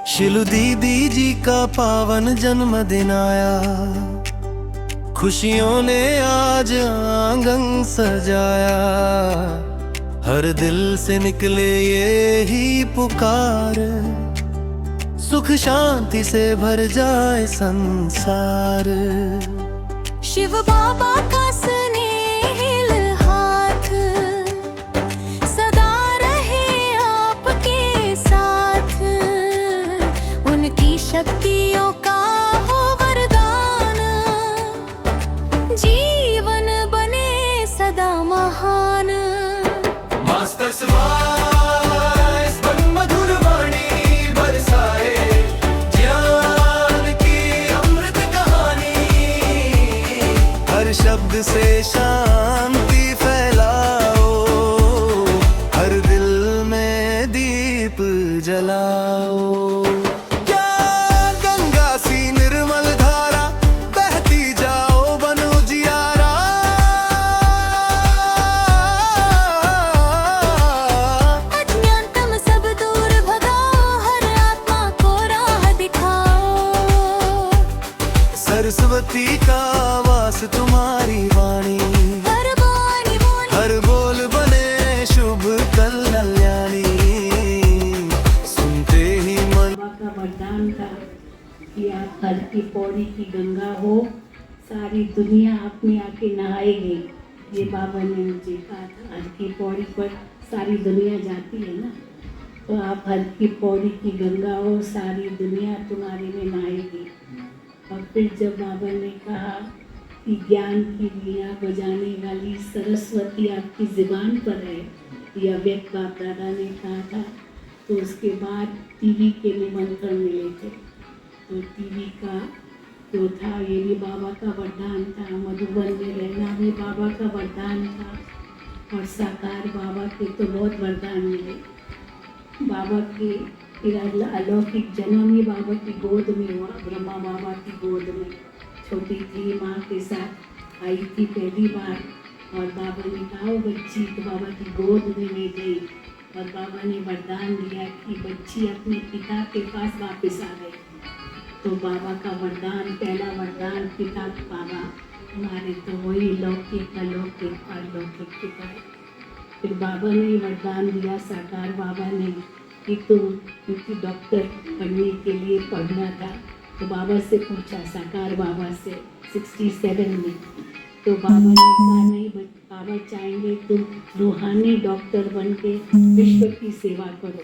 शिलु दीदी जी का पावन जन्मदिन आया, खुशियों ने आज आंगन सजाया। हर दिल से निकले ये ही पुकार, सुख शांति से भर जाए संसार। शिव बाबा का स्नेहिल हाथ सदा रहे आपके साथ, उनकी शक्तियों का हो वरदान, जीवन बने सदा महान। मास्टर स्माइल्स बन मधुर वाणी बरसाए, ज्ञान की अमृत कहानी। हर शब्द से शांति फैलाओ, हर दिल में दीप जलाओ। सरस्वती का वास तुम्हारी वाणी, हर बोल बने शुभ कल्याणी। सुनते ही मन का वरदान था कि आप हर की पौड़ी की गंगा हो, सारी दुनिया अपनी आके नहाएगी। ये बाबा ने मुझे कहा था, हर की पौड़ी पर सारी दुनिया जाती है ना, तो आप हर की पौड़ी की गंगा हो, सारी दुनिया तुम्हारे में नहाएगी। और फिर जब बाबा ने कहा कि ज्ञान की वीणा बजाने वाली सरस्वती आपकी ज़ुबान पर है, यह व्यक्त बाप दादा ने कहा था, तो उसके बाद टीवी के निमंत्रण मिले थे। तो टीवी का जो था ये भी बाबा का वरदान था, मधुबन में रहना भी बाबा का वरदान था। और साकार बाबा के तो बहुत वरदान मिले। बाबा के अलौकिक जन्म ही बाबा की गोद में हुआ, ब्रह्मा बाबा की गोद में। छोटी थी, माँ के साथ आई थी पहली बार, और बाबा ने कहा वो बच्ची तो बाबा की गोद में ले गई, और बाबा ने वरदान दिया कि बच्ची अपने पिता के पास वापस आ गई। तो बाबा का वरदान, पहला वरदान पिता बाबा हमारे, तो वही लौकिक अलौकिक पारलौकिक पिता। फिर बाबा ने वरदान दिया, साकार बाबा ने, कि तुम क्योंकि डॉक्टर बनने के लिए पढ़ना था, तो बाबा से पूछा, साकार बाबा से 67 में। तो बाबा ने कहा नहीं बाबा चाहेंगे तुम रूहानी डॉक्टर बन के विश्व की सेवा करो।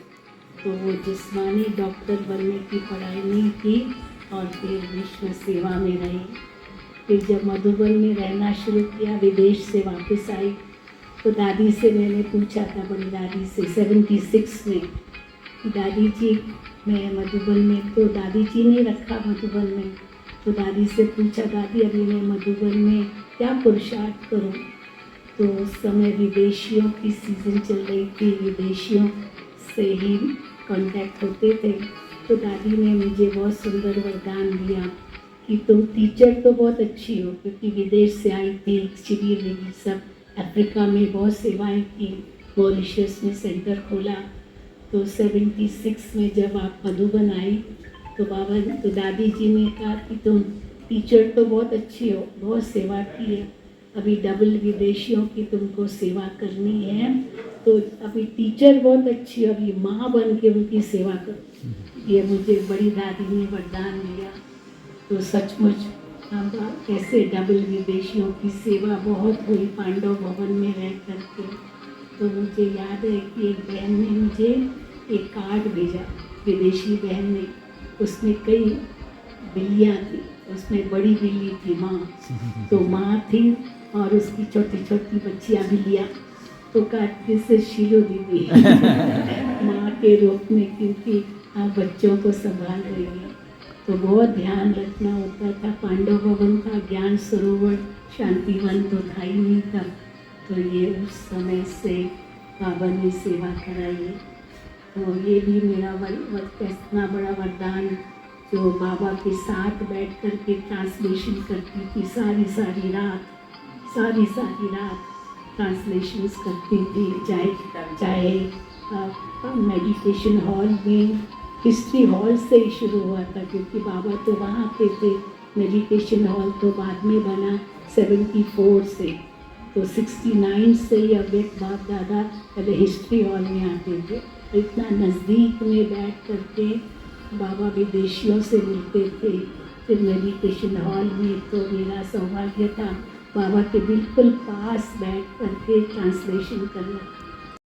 तो वो जिस्मानी डॉक्टर बनने की पढ़ाई नहीं की और फिर विश्व सेवा में रही। फिर जब मधुबन में रहना शुरू किया, विदेश से वापस आई, तो दादी से मैंने पूछा था, बड़ी दादी से 76 में, दादी जी मैं मधुबन में, तो दादी जी ने रखा मधुबन में। तो दादी से पूछा, दादी अभी मैं मधुबन में क्या पुरुषार्थ करूं? तो उस समय विदेशियों की सीज़न चल रही थी, विदेशियों से ही कांटेक्ट होते थे। तो दादी ने मुझे बहुत सुंदर वरदान दिया कि तुम टीचर तो बहुत अच्छी हो, क्योंकि विदेश से आई थी, शिविर विविर सब अफ्रीका में बहुत सेवाएं की, मॉरिशस में सेंटर खोला। तो 76 में जब आप मधुबन आई, तो तो दादी जी ने कहा कि तुम टीचर तो बहुत अच्छी हो, बहुत सेवा की है, अभी डबल विदेशियों की तुमको सेवा करनी है, तो अभी टीचर बहुत अच्छी हो, अभी माँ बन के उनकी सेवा करो। ये मुझे बड़ी दादी ने वरदान दिया। तो सचमुच हम ऐसे डबल विदेशियों की सेवा बहुत हुई पांडव भवन में रह करके। तो मुझे याद है कि एक बहन ने मुझे एक कार्ड भेजा, विदेशी बहन ने, उसमें कई बिल्लियाँ थी, उसमें बड़ी बिल्ली थी माँ, तो माँ थी और उसकी छोटी छोटी बच्चियाँ बिल्लियाँ। तो कहती से शिलु दीदी माँ के रूप में, क्योंकि आप बच्चों को संभाल रही है। तो बहुत ध्यान रखना होता था। पांडव भवन था, ज्ञान सरोवर शांतिवन तो था ही नहीं था। तो ये उस समय से बाबा ने सेवा कराई है। तो ये भी मेरा इतना बड़ा वरदान, जो बाबा के साथ बैठ कर के ट्रांसलेशन करती थी, सारी सारी रात ट्रांसलेशंस करती थी, चाहे मेडिटेशन हॉल में हिस्ट्री हॉल से ही शुरू हुआ था, क्योंकि बाबा तो वहाँ पे थे। मेडिटेशन हॉल तो बाद में बना 74 से, तो 69 से ही अव्यक्त बाप दादा पहले हिस्ट्री हॉल में आते थे। इतना नज़दीक में बैठ करके बाबा विदेशियों से मिलते थे। फिर मेडिटेशन हॉल में तो मेरा सौभाग्य था बाबा के बिल्कुल पास बैठ करके ट्रांसलेशन करना।